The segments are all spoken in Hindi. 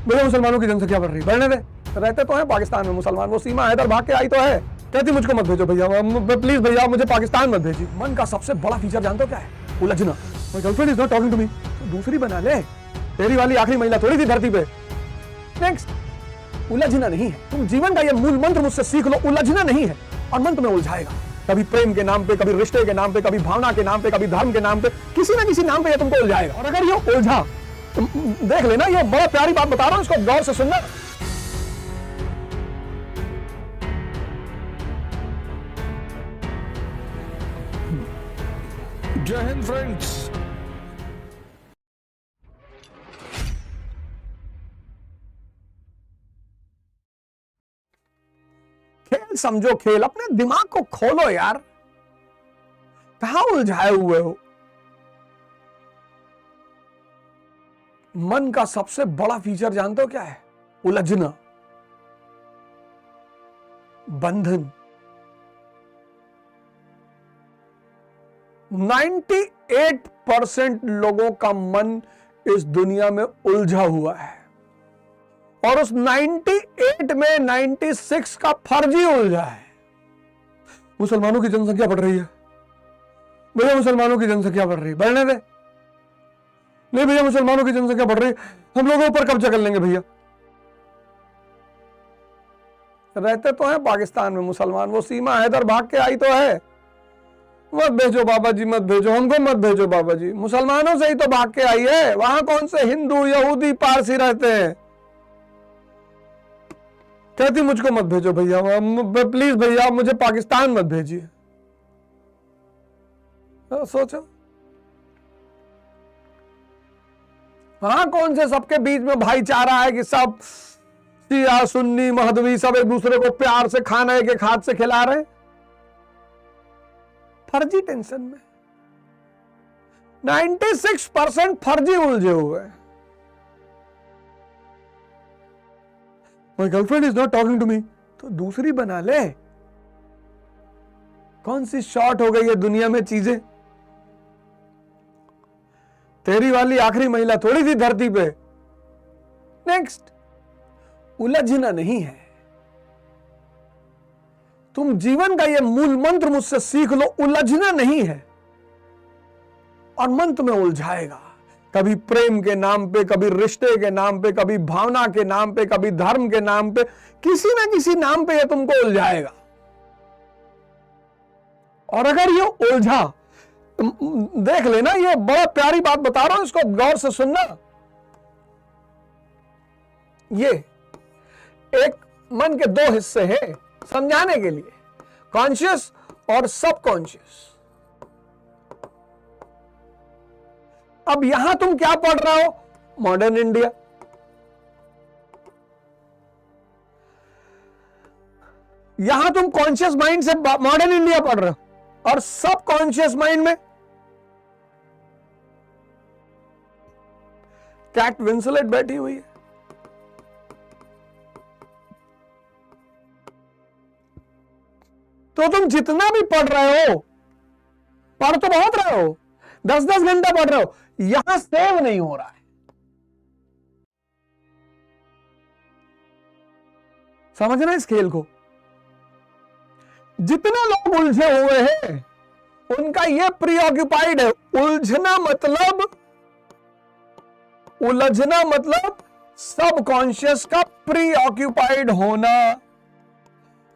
भैया मुसलमानों की जनसंख्या बढ़ रही है, बढ़ने दे। रहते तो है पाकिस्तान में मुसलमान, वो सीमा हैदर भाग के आई तो है। कहती मुझको मत भेजो भैया, प्लीज भैया मुझे पाकिस्तान मत भेजिए। मन का सबसे बड़ा फीचर जानते हो क्या है? उलझना। My girlfriend is not talking to me, दूसरी बना ले। तेरी वाली आखिरी महिला थोड़ी थी धरती पे। नेक्स्ट, उलझना नहीं है। तुम जीवन का ये मूल मंत्र मुझसे सीख लो, उलझना नहीं है। और मन तुम्हें उलझाएगा, कभी प्रेम के नाम पे, कभी रिश्ते के नाम पे, कभी भावना के नाम पे, कभी धर्म के नाम पे, किसी ना किसी नाम पे ये तुमको उलझाएगा। और अगर ये उलझा, देख लेना, ये बहुत प्यारी बात बता रहा हूं, इसको गौर से सुनना। जय हिंद फ्रेंड्स। खेल समझो खेल, अपने दिमाग को खोलो यार, कहां उलझाए हुए हो? मन का सबसे बड़ा फीचर जानते हो क्या है? उलझना, बंधन। 98% लोगों का मन इस दुनिया में उलझा हुआ है, और उस 98 में 96 का फर्जी उलझा है। मुसलमानों की जनसंख्या बढ़ रही है भैया, मुसलमानों की जनसंख्या बढ़ रही है, बढ़ने दे। नहीं भैया मुसलमानों की जनसंख्या बढ़ रही है, हम लोगों ऊपर कब्जा कर लेंगे भैया। रहते तो है पाकिस्तान में मुसलमान, वो सीमा हैदर भाग के आई तो है। मत भेजो बाबा जी, मत भेजो, हमको मत भेजो बाबा जी। मुसलमानों से ही तो भाग के आई है, वहां कौन से हिंदू यहूदी पारसी रहते हैं। कहती मुझको मत भेजो भैया, प्लीज भैया मुझे पाकिस्तान मत भेजिए। सोचो, वहां कौन से सबके बीच में भाईचारा है कि सब शिया सुन्नी महदवी सब एक दूसरे को प्यार से खाना एक एक हाथ से खिला रहे हैं। फर्जी टेंशन में 96% फर्जी उलझे हुए हैं। My girlfriend is not talking to me, तो दूसरी बना ले। कौन सी शॉर्ट हो गई है दुनिया में चीजें? तेरी वाली आखिरी महिला थोड़ी थी धरती पे। नेक्स्ट, उलझना नहीं है। तुम जीवन का ये मूल मंत्र मुझसे सीख लो, उलझना नहीं है। और मन तुम्हें उलझाएगा, कभी प्रेम के नाम पे, कभी रिश्ते के नाम पे, कभी भावना के नाम पे, कभी धर्म के नाम पे, किसी ना किसी नाम पे ये तुमको उलझाएगा। और अगर ये उलझा, देख लेना, ये बड़ा प्यारी बात बता रहा हूं, इसको गौर से सुनना। ये एक मन के दो हिस्से हैं समझाने के लिए, कॉन्शियस और सबकॉन्शियस। अब यहां तुम क्या पढ़ रहे हो? Modern India. यहां तुम कॉन्शियस माइंड से मॉडर्न इंडिया पढ़ रहे हो, और सबकॉन्शियस माइंड में कैट विंसलेट बैठी हुई है। तो तुम जितना भी पढ़ रहे हो, पढ़ तो बहुत रहे हो, 10-10 घंटा पढ़ रहे हो, यहां सेव नहीं हो रहा है। समझना इस खेल को। जितने लोग उलझे हुए हैं उनका यह प्रीऑक्यूपाइड है। उलझना मतलब सबकॉन्शियस का प्रीऑक्यूपाइड होना।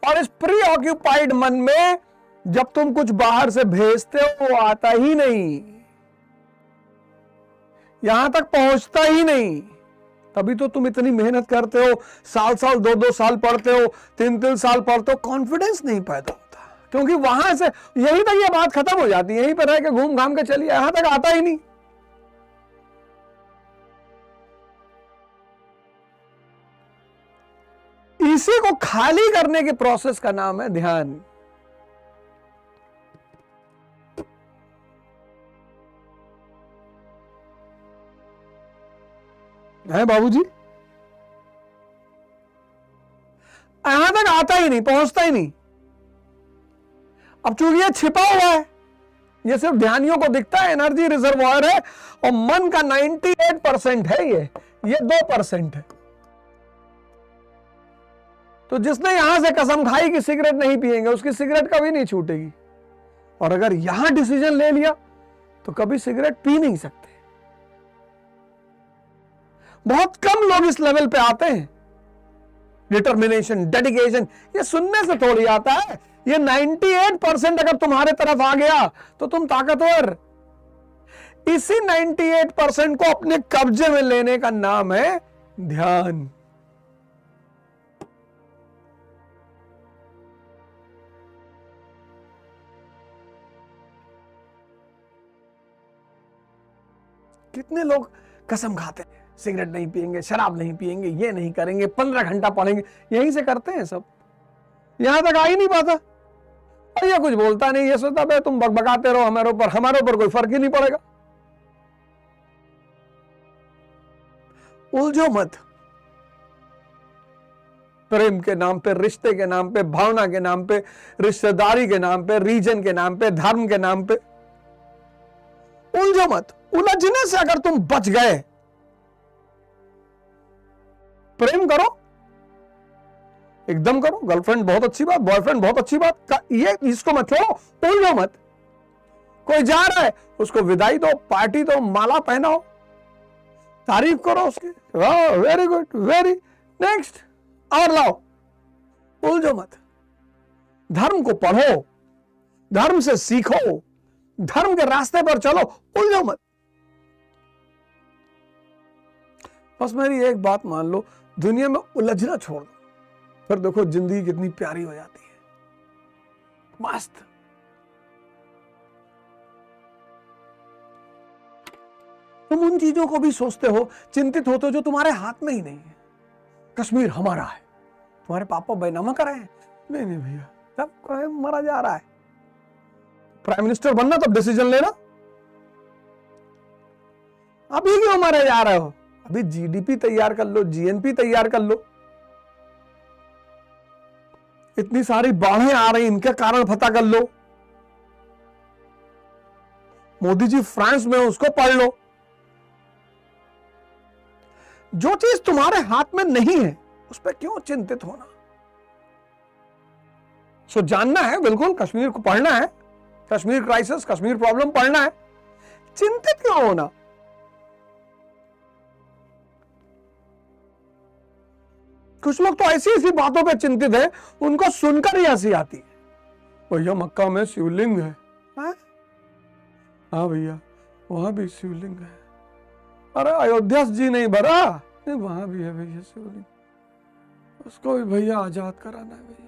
और इस प्रीऑक्यूपाइड मन में जब तुम कुछ बाहर से भेजते हो वो आता ही नहीं, यहां तक पहुंचता ही नहीं। तभी तो तुम इतनी मेहनत करते हो, साल 2-2 साल पढ़ते हो, 3-3 साल पढ़ते हो, कॉन्फिडेंस नहीं पैदा होता, क्योंकि वहां से यहीं तक ये बात खत्म हो जाती है। यहीं पर रह के घूम घाम के चलिए, यहां तक आता ही नहीं। इसी को खाली करने के प्रोसेस का नाम है ध्यान। है बाबूजी? यहां तक आता ही नहीं, पहुंचता ही नहीं। अब चूंकि ये छिपा हुआ है, ये सिर्फ ध्यानियों को दिखता है, एनर्जी रिजर्वॉयर है, और मन का 98% है, ये 2% है। तो जिसने यहां से कसम खाई कि सिगरेट नहीं पिएंगे, उसकी सिगरेट कभी नहीं छूटेगी। और अगर यहां डिसीजन ले लिया तो कभी सिगरेट पी नहीं सकते। बहुत कम लोग इस लेवल पे आते हैं। डिटर्मिनेशन, डेडिकेशन, ये सुनने से थोड़ी आता है। ये 98% अगर तुम्हारे तरफ आ गया तो तुम ताकतवर। इसी 98% को अपने कब्जे में लेने का नाम है ध्यान। कितने लोग कसम खाते हैं, सिगरेट नहीं पिएंगे, शराब नहीं पिएंगे, ये नहीं करेंगे, 15 घंटा पढ़ेंगे, यहीं से करते हैं सब। यहां तक आ ही नहीं पाता। और ये कुछ बोलता नहीं, ये सोचता भाई तुम बकबकाते रहो हमारे ऊपर कोई फर्क ही नहीं पड़ेगा। उलझो मत। प्रेम के नाम पे, रिश्ते के नाम पे, भावना के नाम पे, रिश्तेदारी के नाम पे, रीजन के नाम पे, धर्म के नाम पे उलझो मत। उलझने से अगर तुम बच गए, प्रेम करो, एकदम करो। गर्लफ्रेंड बहुत अच्छी बात, बॉयफ्रेंड बहुत अच्छी बात, ये इसको मत छोड़ो, उलझो मत। कोई जा रहा है उसको विदाई दो, पार्टी दो, माला पहनाओ, तारीफ करो उसकी, वाह वेरी गुड, वेरी नेक्स्ट, और लाओ। उलझो मत। धर्म को पढ़ो, धर्म से सीखो, धर्म के रास्ते पर चलो, उलझो मत। बस मेरी एक बात मान लो, दुनिया में उलझना छोड़ दो, फिर देखो जिंदगी कितनी प्यारी हो जाती है, मस्त। तुम उन चीजों को भी सोचते हो, चिंतित होते हो जो तुम्हारे हाथ में ही नहीं है। कश्मीर हमारा है, तुम्हारे पापा बैनामा कर रहे हैं? नहीं नहीं भैया, सब मरा जा रहा है। प्राइम मिनिस्टर बनना तब डिसीजन लेना। अभी क्यों मरे जा रहे हो? अभी जीडीपी तैयार कर लो, जीएनपी तैयार कर लो। इतनी सारी बाढ़ें आ रही, इनके कारण पता कर लो। मोदी जी फ्रांस में, उसको पढ़ लो। जो चीज तुम्हारे हाथ में नहीं है उस पर क्यों चिंतित होना? सो जानना है, बिल्कुल कश्मीर को पढ़ना है, कश्मीर क्राइसिस, कश्मीर प्रॉब्लम पढ़ना है, चिंतित क्यों होना? कुछ लोग तो ऐसी ऐसी बातों पे चिंतित है, उनको सुनकर ही हंसी आती है। भैया मक्का में शिवलिंग है, हाँ भैया वहां भी शिवलिंग है। अरे अयोध्या जी नहीं भरा, नहीं वहां भी है भैया शिवलिंग, उसको भी भैया आजाद कराना है भैया।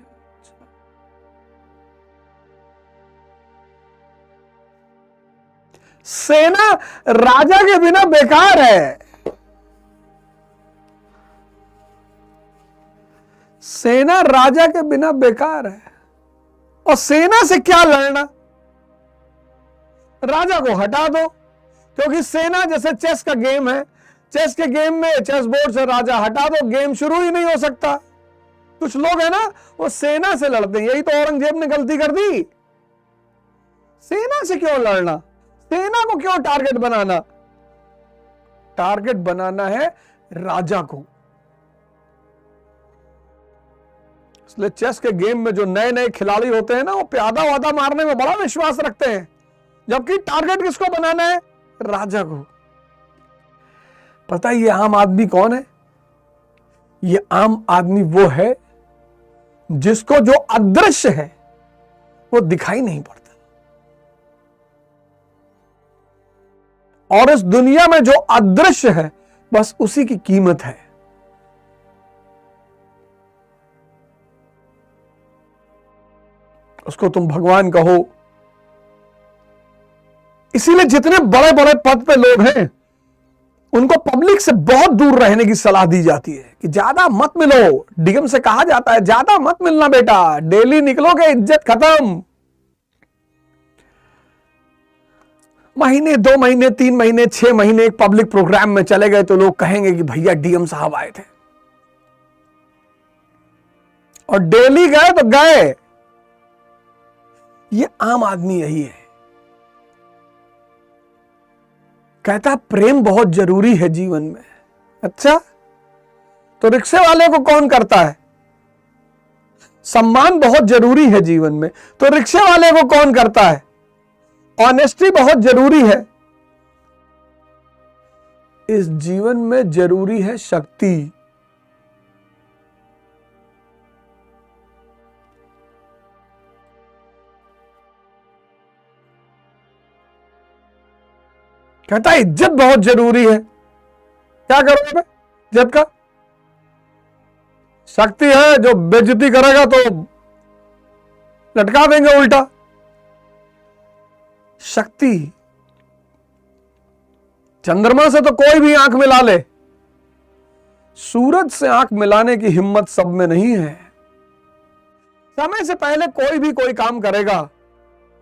सेना राजा के बिना बेकार है। सेना राजा के बिना बेकार है। और सेना से क्या लड़ना? राजा को हटा दो, क्योंकि सेना जैसे चेस का गेम है, चेस के गेम में चेस बोर्ड से राजा हटा दो, गेम शुरू ही नहीं हो सकता। कुछ लोग है ना, वो सेना से लड़ते हैं। यही तो औरंगजेब ने गलती कर दी। सेना से क्यों लड़ना? सेना को क्यों टारगेट बनाना? टारगेट बनाना है राजा को। इसलिए चेस के गेम में जो नए नए खिलाड़ी होते हैं ना, वो प्यादा वादा मारने में बड़ा विश्वास रखते हैं, जबकि टारगेट किसको बनाना है? राजा को। पता है ये आम आदमी कौन है? ये आम आदमी वो है जिसको जो अदृश्य है वो दिखाई नहीं पड़ता, और इस दुनिया में जो अदृश्य है बस उसी की कीमत है। उसको तुम भगवान कहो। इसीलिए जितने बड़े बड़े पद पे लोग हैं उनको पब्लिक से बहुत दूर रहने की सलाह दी जाती है कि ज्यादा मत मिलो। डीएम से कहा जाता है ज्यादा मत मिलना बेटा, डेली निकलोगे इज्जत खत्म। महीने, 2 महीने, 3 महीने, 6 महीने एक पब्लिक प्रोग्राम में चले गए तो लोग कहेंगे कि भैया डीएम साहब आए थे। और डेली गए तो गए। ये आम आदमी यही है। कहता प्रेम बहुत जरूरी है जीवन में। अच्छा, तो रिक्शे वाले को कौन करता है? सम्मान बहुत जरूरी है जीवन में, तो रिक्शे वाले को कौन करता है? ऑनेस्टी बहुत जरूरी है। इस जीवन में जरूरी है शक्ति। कहता है इज्जत बहुत जरूरी है। क्या करोगे इज्जत का? शक्ति है, जो बेइज्जती करेगा तो लटका देंगे उल्टा। शक्ति, चंद्रमा से तो कोई भी आंख मिला ले, सूरज से आंख मिलाने की हिम्मत सब में नहीं है। समय से पहले कोई भी कोई काम करेगा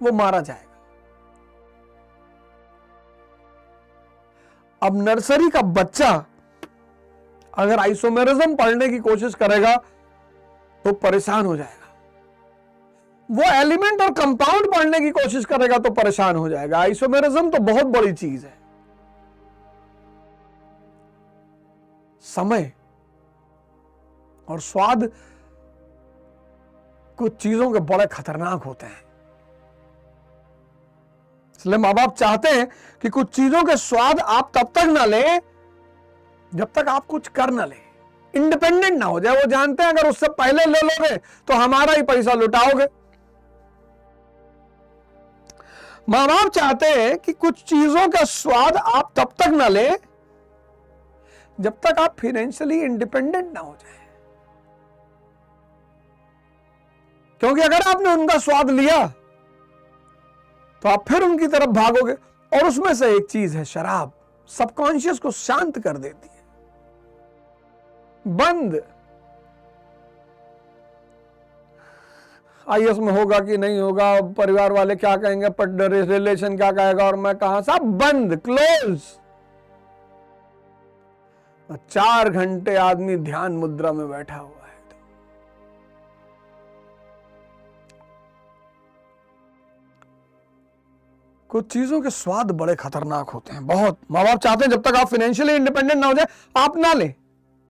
वो मारा जाएगा। अब नर्सरी का बच्चा अगर आइसोमेरिज्म पढ़ने की कोशिश करेगा तो परेशान हो जाएगा। वो एलिमेंट और कंपाउंड पढ़ने की कोशिश करेगा तो परेशान हो जाएगा। आइसोमेरिज्म तो बहुत बड़ी चीज है। समय और स्वाद कुछ चीजों के बड़े खतरनाक होते हैं, इसलिए मां बाप चाहते हैं कि कुछ चीजों के स्वाद आप तब तक ना लें जब तक आप कुछ कर ना लें, इंडिपेंडेंट ना हो जाए। वो जानते हैं अगर उससे पहले ले लोगे तो हमारा ही पैसा लुटाओगे। मां बाप चाहते हैं कि कुछ चीजों का स्वाद आप तब तक ना लें जब तक आप फाइनेंशियली इंडिपेंडेंट ना हो जाए, क्योंकि अगर आपने उनका स्वाद लिया तो आप फिर उनकी तरफ भागोगे। और उसमें से एक चीज है शराब, सबकॉन्शियस को शांत कर देती है। बंद आईएएस में होगा कि नहीं होगा, परिवार वाले क्या कहेंगे, रिलेशन क्या कहेगा, और मैं कहां, सब बंद, क्लोज। 4 घंटे आदमी ध्यान मुद्रा में बैठा हुआ है। कुछ चीजों के स्वाद बड़े खतरनाक होते हैं, बहुत। मां बाप चाहते हैं जब तक आप फाइनेंशियली इंडिपेंडेंट ना हो जाए आप ना लें।